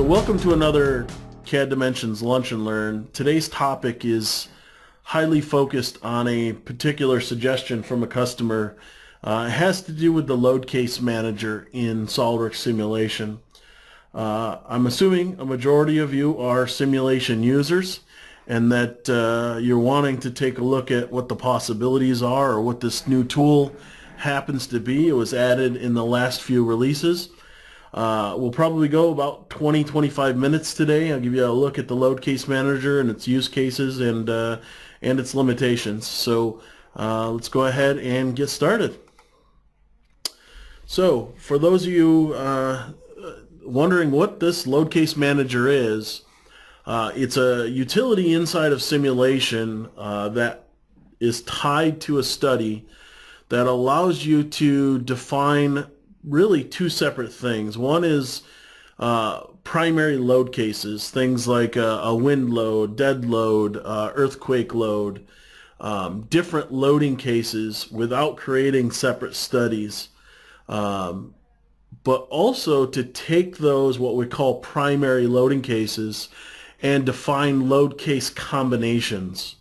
welcome to another CADimensions Lunch and Learn. Today's topic is highly focused on a particular suggestion from a customer. It has to do with the load case manager in SOLIDWORKS simulation. I'm assuming a majority of you are simulation users and that you're wanting to take a look at what the possibilities are or what this new tool happens to be. It was added in the last few releases. We'll probably go about 20-25 minutes today. I'll give you a look at the load case manager and its use cases and its limitations. So let's go ahead and get started. So for those of you wondering what this load case manager is, it's a utility inside of simulation that is tied to a study that allows you to define really two separate things. One is primary load cases, things like a wind load, dead load, earthquake load, different loading cases without creating separate studies. But also to take those, what we call primary loading cases, and define load case combinations.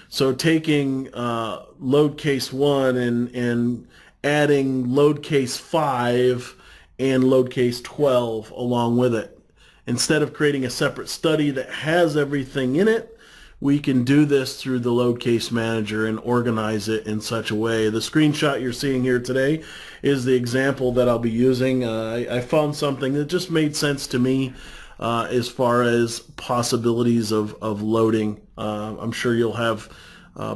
So taking load case 1 and adding load case 5 and load case 12 along with it. Instead of creating a separate study that has everything in it, we can do this through the load case manager and organize it in such a way. The screenshot you're seeing here today is the example that I'll be using. I found something that just made sense to me as far as possibilities of loading. I'm sure you'll have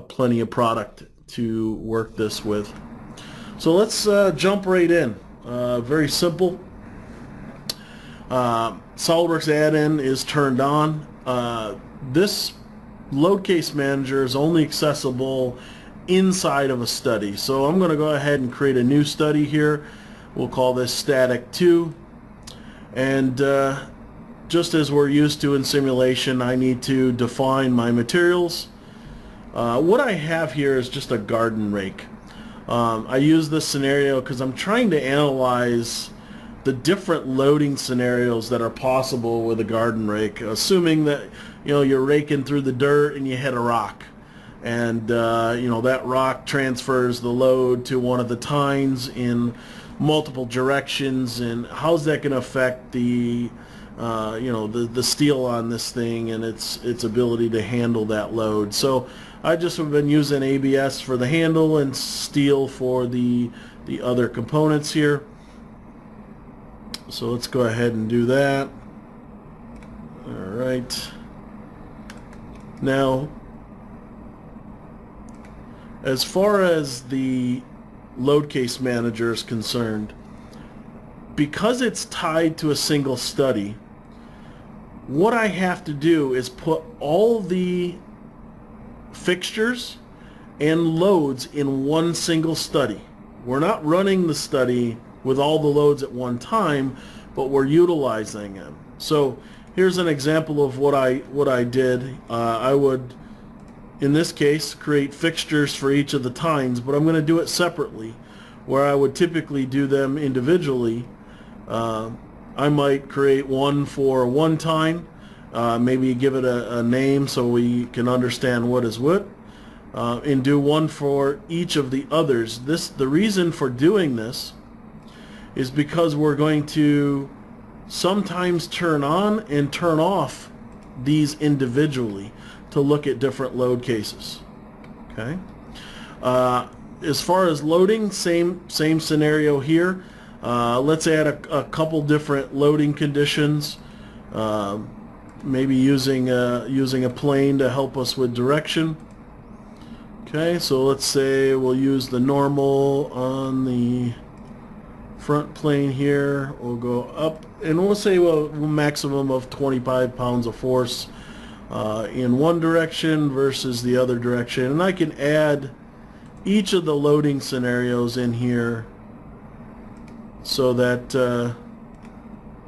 plenty of product to work this with. So let's jump right in. Very simple. SOLIDWORKS add-in is turned on. This load case manager is only accessible inside of a study. So I'm going to go ahead and create a new study here. We'll call this static 2. And just as we're used to in simulation, I need to define my materials. What I have here is just a garden rake. I use this scenario because I'm trying to analyze the different loading scenarios that are possible with a garden rake, assuming that you're raking through the dirt and you hit a rock, and that rock transfers the load to one of the tines in multiple directions, and how's that going to affect the the steel on this thing and its ability to handle that load. So I just have been using ABS for the handle and steel for the other components here. So let's go ahead and do that. All right. Now, as far as the load case manager is concerned, because it's tied to a single study, what I have to do is put all the fixtures and loads in one single study. We're not running the study with all the loads at one time, but we're utilizing them. So here's an example of what I did. I would, in this case, create fixtures for each of the tines, but I'm going to do it separately, where I would typically do them individually. I might create one for one tine, maybe give it a name so we can understand what is what, and do one for each of the others. The reason for doing this is because we're going to sometimes turn on and turn off these individually to look at different load cases. Okay. As far as loading, same scenario here. Let's add a couple different loading conditions. Maybe using a plane to help us with direction. Okay, so let's say we'll use the normal on the front plane here. We'll go up, and we'll say a maximum of 25 pounds of force in one direction versus the other direction. And I can add each of the loading scenarios in here so that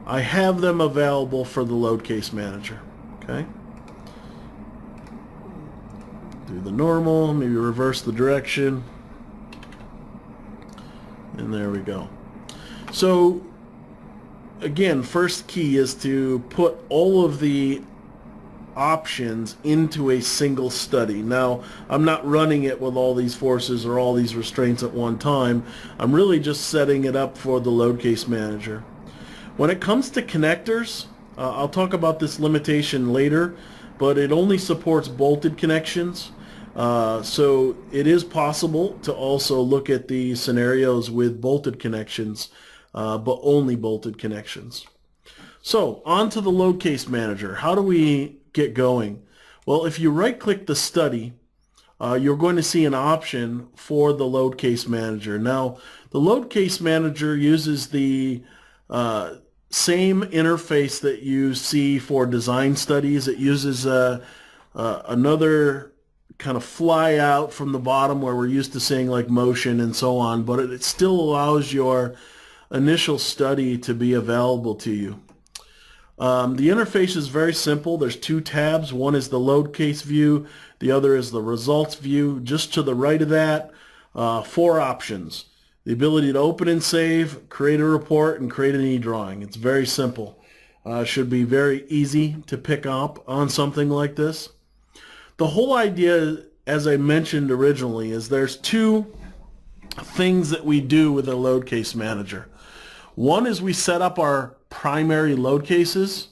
I have them available for the load case manager. Okay. Do the normal, maybe reverse the direction, and there we go. So again, first key is to put all of the options into a single study. Now, I'm not running it with all these forces or all these restraints at one time. I'm really just setting it up for the load case manager. When it comes to connectors, I'll talk about this limitation later, but it only supports bolted connections. So it is possible to also look at the scenarios with bolted connections, but only bolted connections. So on to the load case manager. How do we get going? Well, if you right-click the study, you're going to see an option for the load case manager. Now, the load case manager uses the same interface that you see for design studies. It uses another kind of fly out from the bottom where we're used to seeing like motion and so on, but it still allows your initial study to be available to you. The interface is very simple. There's two tabs. One is the load case view. The other is the results view. Just to the right of that, four options. The ability to open and save, create a report, and create an e-drawing. It's very simple. Should be very easy to pick up on something like this. The whole idea, as I mentioned originally, is there's two things that we do with a load case manager. One is we set up our primary load cases,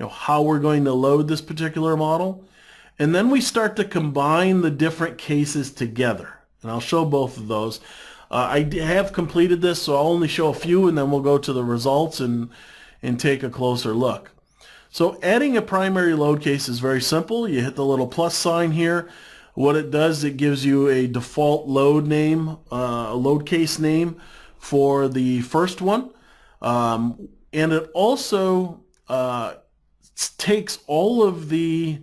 how we're going to load this particular model, and then we start to combine the different cases together. And I'll show both of those. I have completed this, so I'll only show a few, and then we'll go to the results and take a closer look. So adding a primary load case is very simple. You hit the little plus sign here. What it does, it gives you a default load name, a load case name for the first one. And it also takes all of the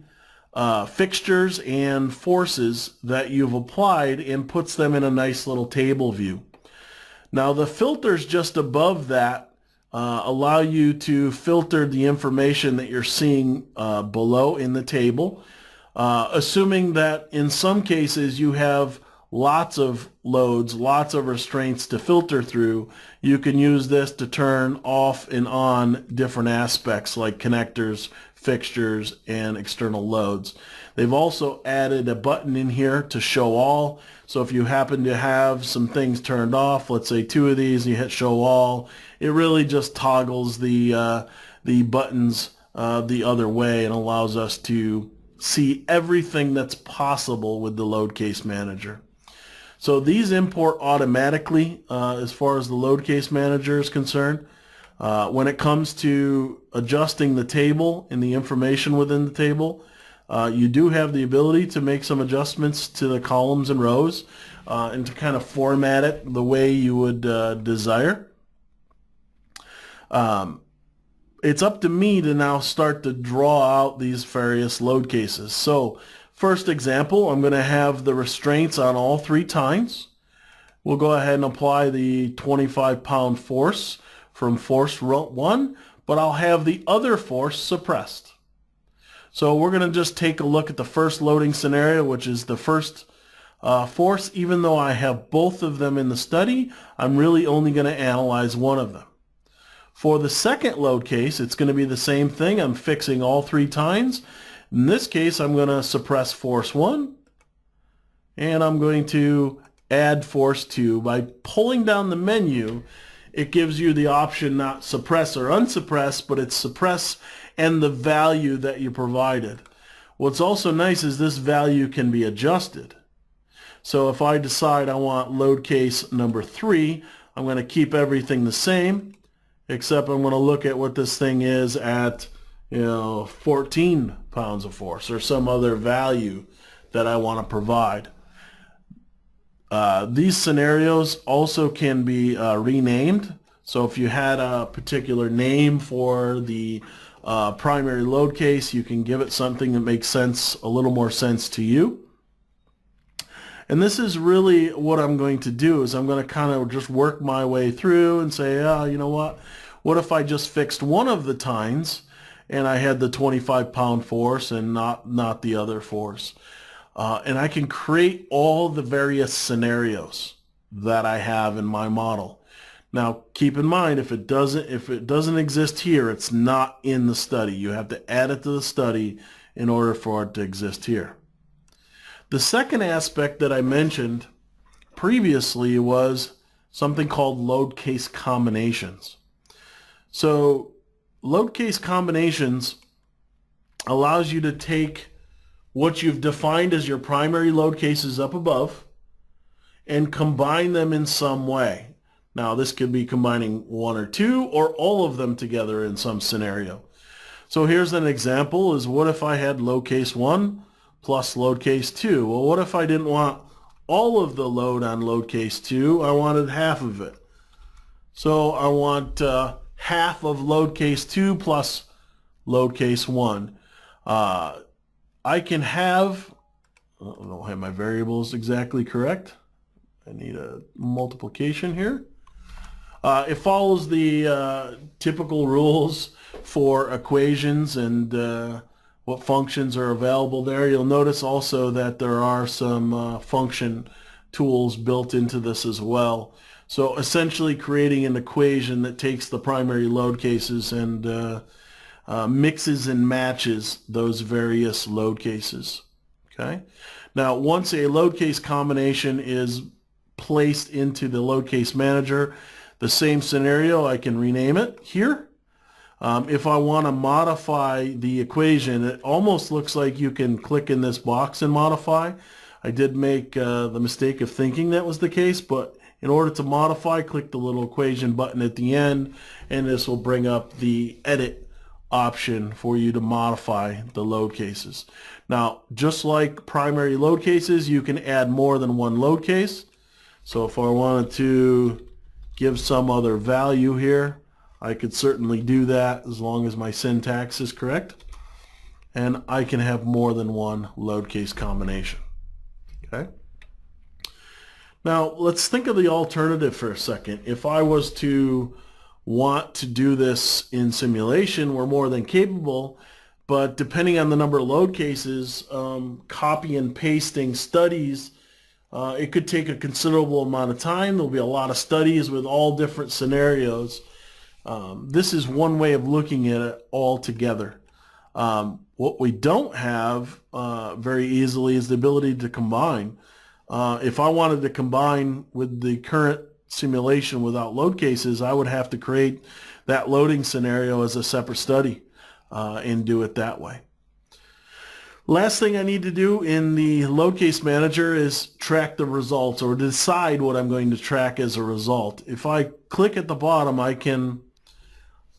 fixtures and forces that you've applied and puts them in a nice little table view. Now the filters just above that allow you to filter the information that you're seeing below in the table, assuming that in some cases you have lots of loads, lots of restraints to filter through. You can use this to turn off and on different aspects like connectors, fixtures, and external loads. They've also added a button in here to show all. So if you happen to have some things turned off, let's say two of these, and you hit show all, it really just toggles the buttons the other way and allows us to see everything that's possible with the load case manager. So these import automatically as far as the load case manager is concerned. When it comes to adjusting the table and the information within the table, you do have the ability to make some adjustments to the columns and rows and to kind of format it the way you would desire. It's up to me to now start to draw out these various load cases. So first example, I'm going to have the restraints on all three tines. We'll go ahead and apply the 25-pound force from force 1, but I'll have the other force suppressed. So we're going to just take a look at the first loading scenario, which is the first force. Even though I have both of them in the study, I'm really only going to analyze one of them. For the second load case, it's going to be the same thing. I'm fixing all three tines. In this case, I'm going to suppress force 1, and I'm going to add force 2. By pulling down the menu, it gives you the option not suppress or unsuppress, but it's suppress and the value that you provided. What's also nice is this value can be adjusted. So if I decide I want load case number 3, I'm going to keep everything the same, except I'm going to look at what this thing is at 14 pounds of force or some other value that I want to provide. These scenarios also can be renamed. So if you had a particular name for the primary load case, you can give it something that makes sense, a little more sense to you. And this is really what I'm going to do, is I'm going to kind of just work my way through and say, you know what if I just fixed one of the tines and I had the 25-pound force and not the other force. And I can create all the various scenarios that I have in my model. Now, keep in mind, if it doesn't exist here, it's not in the study. You have to add it to the study in order for it to exist here. The second aspect that I mentioned previously was something called load case combinations. So load case combinations allows you to take what you've defined as your primary load cases up above and combine them in some way. Now, this could be combining one or two or all of them together in some scenario. So here's an example is what if I had load case 1 plus load case 2? Well, what if I didn't want all of the load on load case 2? I wanted half of it. So I want half of load case 2 plus load case 1. I can have, I don't have my variables exactly correct. I need a multiplication here. It follows the typical rules for equations and what functions are available there. You'll notice also that there are some function tools built into this as well. So essentially creating an equation that takes the primary load cases and mixes and matches those various load cases. Okay. Now, once a load case combination is placed into the load case manager, the same scenario, I can rename it here. If I want to modify the equation, it almost looks like you can click in this box and modify. I did make the mistake of thinking that was the case, but in order to modify, click the little equation button at the end, and this will bring up the edit option for you to modify the load cases. Now, just like primary load cases, you can add more than one load case. So if I wanted to give some other value here, I could certainly do that as long as my syntax is correct. And I can have more than one load case combination. Okay. Now let's think of the alternative for a second. If I was to want to do this in simulation, we're more than capable, but depending on the number of load cases, copy and pasting studies, it could take a considerable amount of time. There'll be a lot of studies with all different scenarios. This is one way of looking at it all together. What we don't have very easily is the ability to combine. If I wanted to combine with the current simulation without load cases, I would have to create that loading scenario as a separate study and do it that way. Last thing I need to do in the load case manager is track the results or decide what I'm going to track as a result. If I click at the bottom, I can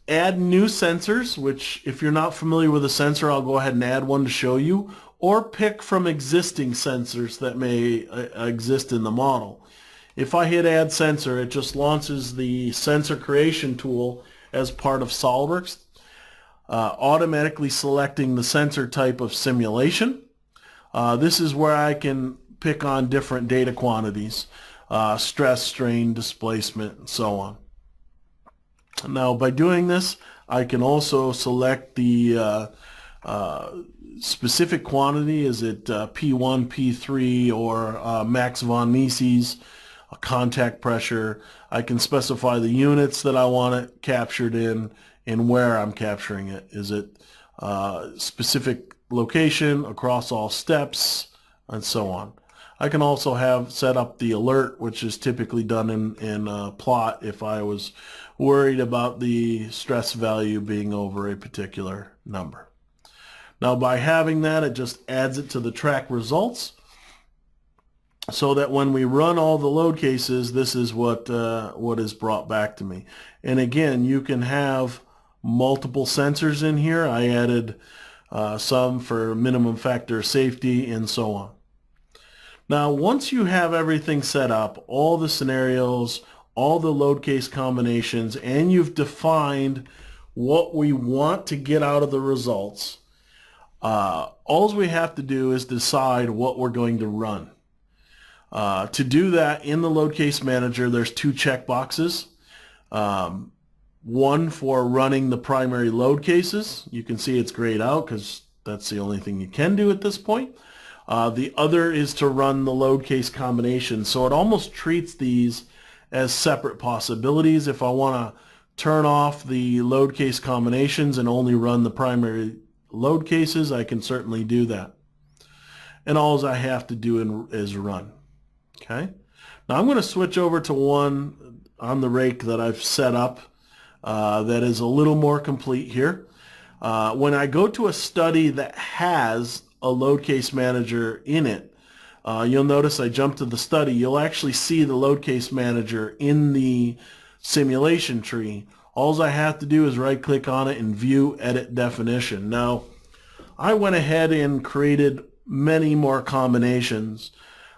add new sensors, which if you're not familiar with a sensor, I'll go ahead and add one to show you, or pick from existing sensors that may exist in the model. If I hit add sensor, it just launches the sensor creation tool as part of SOLIDWORKS, automatically selecting the sensor type of simulation. This is where I can pick on different data quantities, stress, strain, displacement, and so on. Now, by doing this, I can also select the specific quantity. Is it P1, P3, or max von Mises, contact pressure? I can specify the units that I want it captured in and where I'm capturing it. Is it specific location, across all steps, and so on. I can also have set up the alert, which is typically done in a plot if I was worried about the stress value being over a particular number. Now, by having that, it just adds it to the track results so that when we run all the load cases, this is what is brought back to me. And again, you can have multiple sensors in here. I added some for minimum factor of safety and so on. Now, once you have everything set up, all the scenarios, all the load case combinations, and you've defined what we want to get out of the results, all we have to do is decide what we're going to run. To do that in the load case manager, there's two checkboxes. One for running the primary load cases. You can see it's grayed out because that's the only thing you can do at this point. The other is to run the load case combination. So it almost treats these as separate possibilities. If I want to turn off the load case combinations and only run the primary load cases, I can certainly do that. And all I have to do is run. Okay. Now I'm going to switch over to one on the rake that I've set up that is a little more complete here. When I go to a study that has a load case manager in it, you'll notice I jump to the study. You'll actually see the load case manager in the simulation tree. All I have to do is right click on it and view edit definition. Now I went ahead and created many more combinations.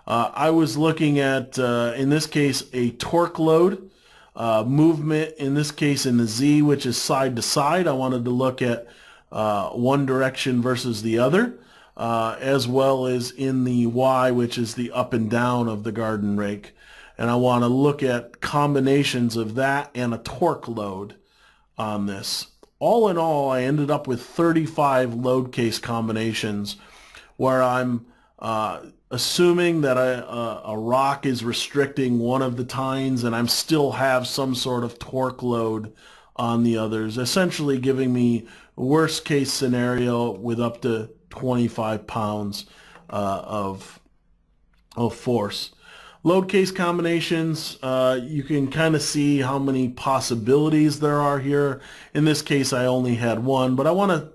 I was looking at in this case a torque load, movement in this case in the Z, which is side to side. I wanted to look at one direction versus the other, as well as in the Y, which is the up and down of the garden rake. And I want to look at combinations of that and a torque load on this. All in all, I ended up with 35 load case combinations where I'm assuming that a rock is restricting one of the tines and I'm still have some sort of torque load on the others, essentially giving me worst case scenario with up to 25 pounds of force. Load case combinations, you can kind of see how many possibilities there are here. In this case, I only had one, but I want to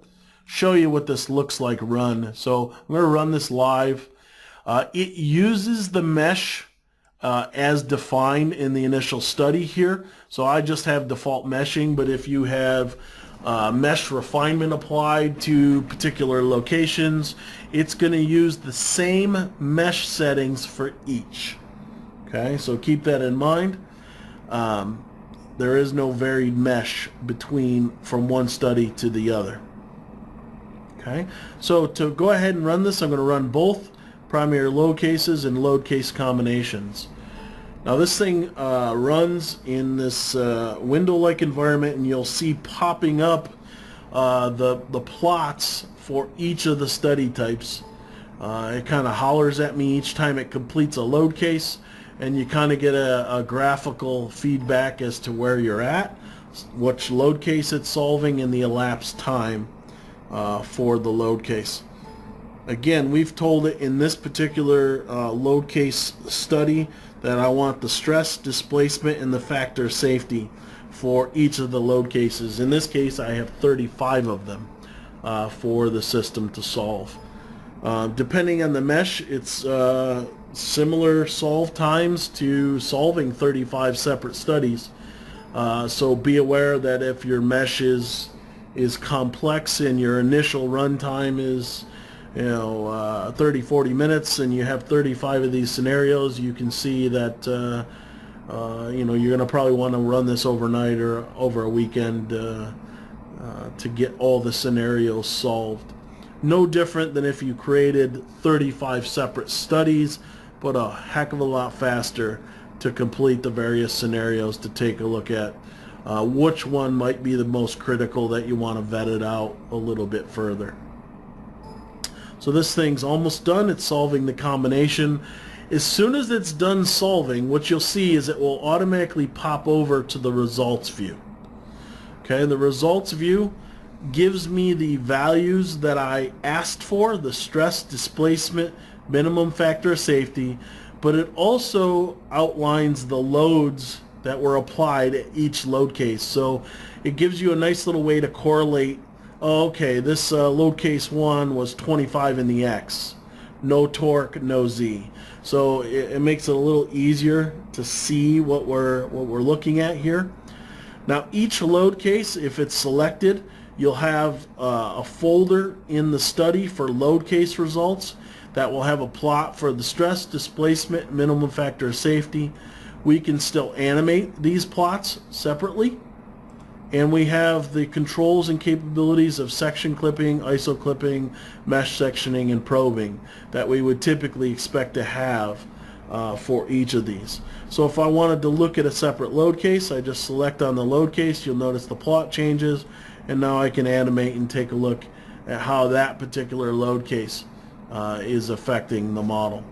show you what this looks like run. So I'm going to run this live. It uses the mesh as defined in the initial study here. So I just have default meshing, but if you have mesh refinement applied to particular locations, it's going to use the same mesh settings for each. Okay, so keep that in mind. There is no varied mesh from one study to the other. Okay, so to go ahead and run this, I'm going to run both primary load cases and load case combinations. Now this thing runs in this window-like environment, and you'll see popping up the plots for each of the study types. It kind of hollers at me each time it completes a load case, and you kind of get a graphical feedback as to where you're at, which load case it's solving, and the elapsed time for the load case. Again, we've told it in this particular load case study that I want the stress, displacement, and the factor of safety for each of the load cases. In this case, I have 35 of them for the system to solve. Depending on the mesh, it's similar solve times to solving 35 separate studies. So be aware that if your mesh is complex and your initial run time is 30-40 minutes and you have 35 of these scenarios, you can see that you're going to probably want to run this overnight or over a weekend to get all the scenarios solved. No different than if you created 35 separate studies, but a heck of a lot faster to complete the various scenarios to take a look at which one might be the most critical that you want to vet it out a little bit further. So this thing's almost done. It's solving the combination. As soon as it's done solving, what you'll see is it will automatically pop over to the results view. Okay, the results view gives me the values that I asked for, the stress, displacement, minimum factor of safety, but it also outlines the loads that were applied at each load case. So it gives you a nice little way to correlate, okay, this load case 1 was 25 in the X, no torque, no Z. So it makes it a little easier to see what we're looking at here. Now each load case, if it's selected, you'll have a folder in the study for load case results that will have a plot for the stress, displacement, minimum factor of safety. We can still animate these plots separately, and we have the controls and capabilities of section clipping, iso clipping, mesh sectioning, and probing that we would typically expect to have for each of these. So if I wanted to look at a separate load case, I just select on the load case. You'll notice the plot changes, and now I can animate and take a look at how that particular load case is affecting the model.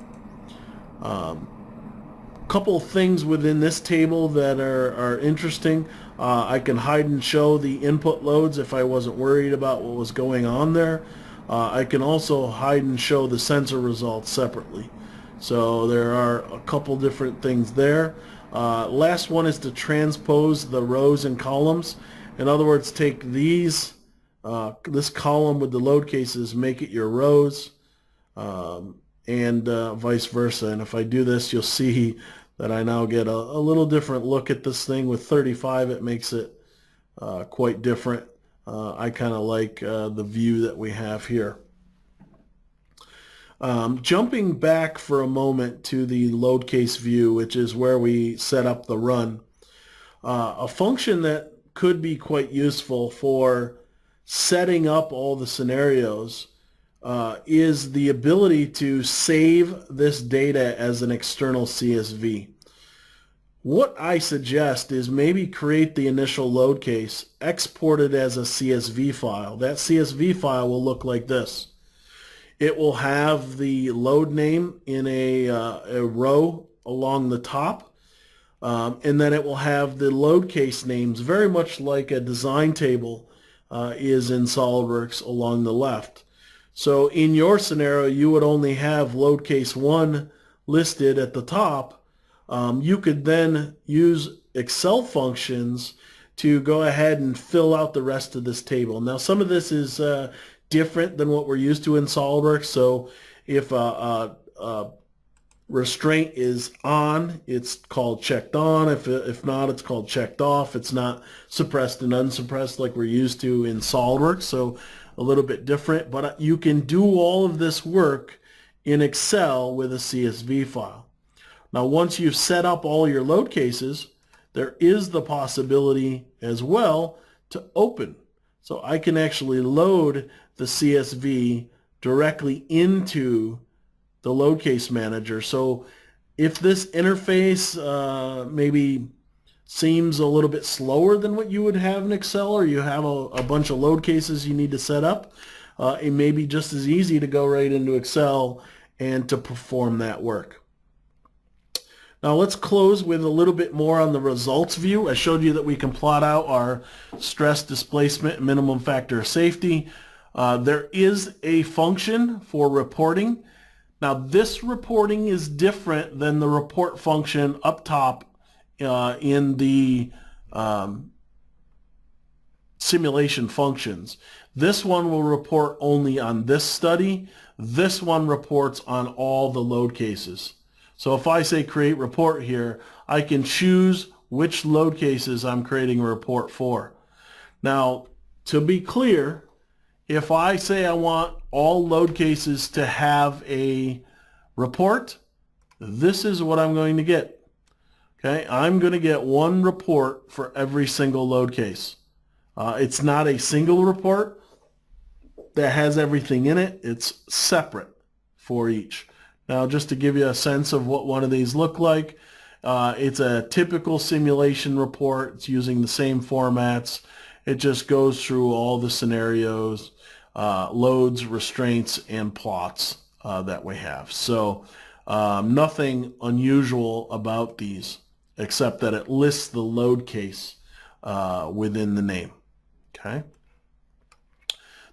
Couple things within this table that are interesting. I can hide and show the input loads if I wasn't worried about what was going on there. I can also hide and show the sensor results separately. So there are a couple different things there. Last one is to transpose the rows and columns. In other words, take these, this column with the load cases, make it your rows, and vice versa. And if I do this, you'll see that I now get a little different look at this thing. With 35, it makes it quite different. I kind of like the view that we have here. Jumping back for a moment to the load case view, which is where we set up the run. A function that could be quite useful for setting up all the scenarios is the ability to save this data as an external CSV. What I suggest is maybe create the initial load case, export it as a CSV file. That CSV file will look like this. It will have the load name in a row along the top, and then it will have the load case names, very much like a design table is in SOLIDWORKS, along the left. So in your scenario, you would only have load case 1 listed at the top. You could then use Excel functions to go ahead and fill out the rest of this table. Now, some of this is different than what we're used to in SOLIDWORKS. So if a restraint is on, it's called checked on. If not, it's called checked off. It's not suppressed and unsuppressed like we're used to in SOLIDWORKS. So a little bit different, but you can do all of this work in Excel with a CSV file. Now, once you've set up all your load cases, there is the possibility as well to open. So I can actually load the CSV directly into the load case manager. So if this interface maybe seems a little bit slower than what you would have in Excel, or you have a bunch of load cases you need to set up, it may be just as easy to go right into Excel and to perform that work. Now let's close with a little bit more on the results view. I showed you that we can plot out our stress, displacement, and minimum factor of safety. There is a function for reporting. Now this reporting is different than the report function up top in the simulation functions. This one will report only on this study. This one reports on all the load cases. So if I say create report here, I can choose which load cases I'm creating a report for. Now, to be clear, if I say I want all load cases to have a report, this is what I'm going to get. Okay, I'm going to get one report for every single load case. It's not a single report that has everything in it. It's separate for each. Now, just to give you a sense of what one of these look like, it's a typical simulation report. It's using the same formats. It just goes through all the scenarios, loads, restraints, and plots that we have. So nothing unusual about these, except that it lists the load case within the name. Okay.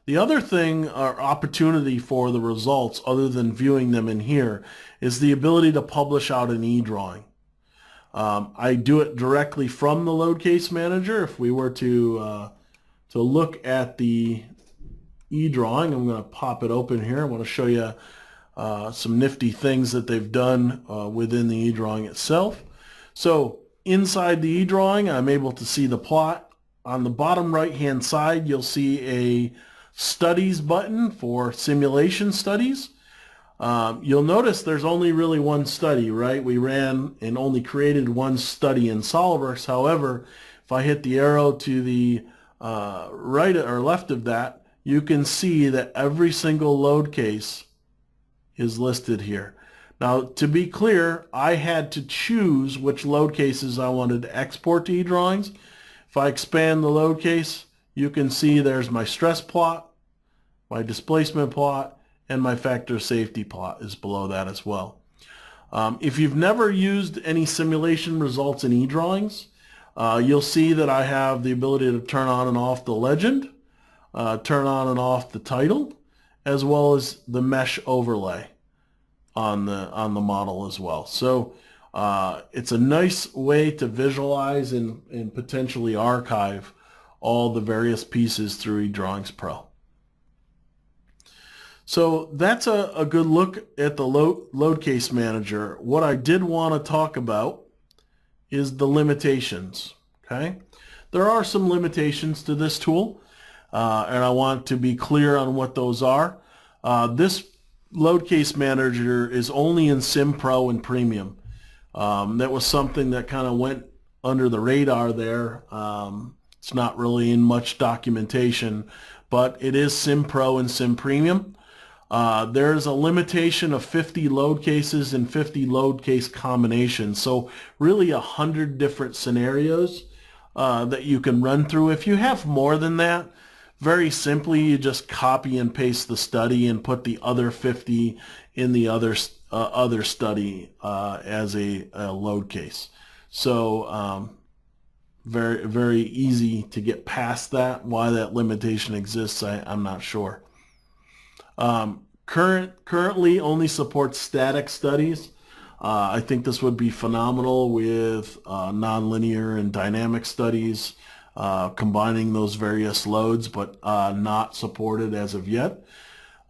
The other thing or opportunity for the results, other than viewing them in here, is the ability to publish out an e-drawing. I do it directly from the load case manager. If we were to look at the e-drawing, I'm going to pop it open here. I want to show you some nifty things that they've done within the e-drawing itself. So inside the e-drawing, I'm able to see the plot. On the bottom right-hand side, you'll see a studies button for simulation studies. You'll notice there's only really one study, right? We ran and only created one study in SOLIDWORKS. However, if I hit the arrow to the right or left of that, you can see that every single load case is listed here. Now, to be clear, I had to choose which load cases I wanted to export to e-drawings. If I expand the load case, you can see there's my stress plot, my displacement plot, and my factor of safety plot is below that as well. If you've never used any simulation results in eDrawings, you'll see that I have the ability to turn on and off the legend, turn on and off the title, as well as the mesh overlay on the model as well. So it's a nice way to visualize and potentially archive all the various pieces through eDrawings Pro. So that's a good look at the load case manager. What I did want to talk about is the limitations. Okay, there are some limitations to this tool, and I want to be clear on what those are. This load case manager is only in Sim Pro and Premium. That was something that kind of went under the radar there. It's not really in much documentation, but it is Sim Pro and Sim Premium. There's a limitation of 50 load cases and 50 load case combinations. So really 100 different scenarios that you can run through. If you have more than that, very simply, you just copy and paste the study and put the other 50 in the other study as a load case. So very, very easy to get past that. Why that limitation exists, I'm not sure. Currently only supports static studies. I think this would be phenomenal with nonlinear and dynamic studies, combining those various loads, but not supported as of yet.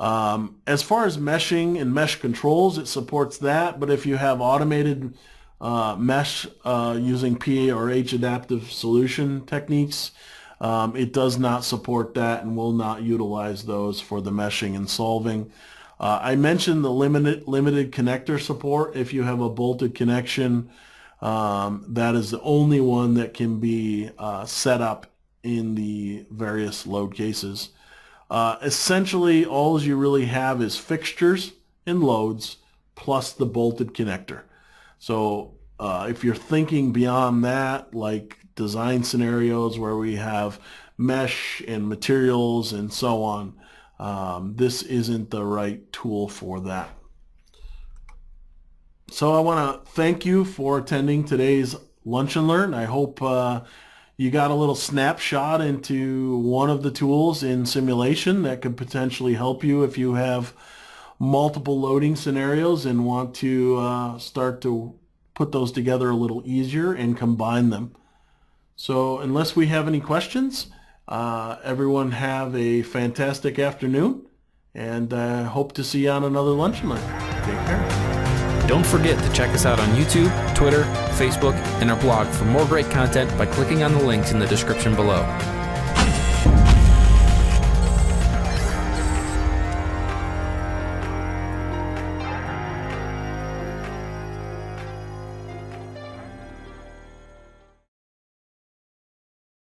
As far as meshing and mesh controls, it supports that, but if you have automated mesh using PA or H adaptive solution techniques, it does not support that and will not utilize those for the meshing and solving. I mentioned the limited connector support. If you have a bolted connection, that is the only one that can be set up in the various load cases. Essentially, all you really have is fixtures and loads plus the bolted connector. So if you're thinking beyond that, like design scenarios where we have mesh and materials and so on, this isn't the right tool for that. So I want to thank you for attending today's Lunch and Learn. I hope you got a little snapshot into one of the tools in simulation that could potentially help you if you have multiple loading scenarios and want to start to put those together a little easier and combine them. So unless we have any questions, everyone have a fantastic afternoon, and I hope to see you on another Lunch and Learn. Take care. Don't forget to check us out on YouTube, Twitter, Facebook, and our blog for more great content by clicking on the links in the description below.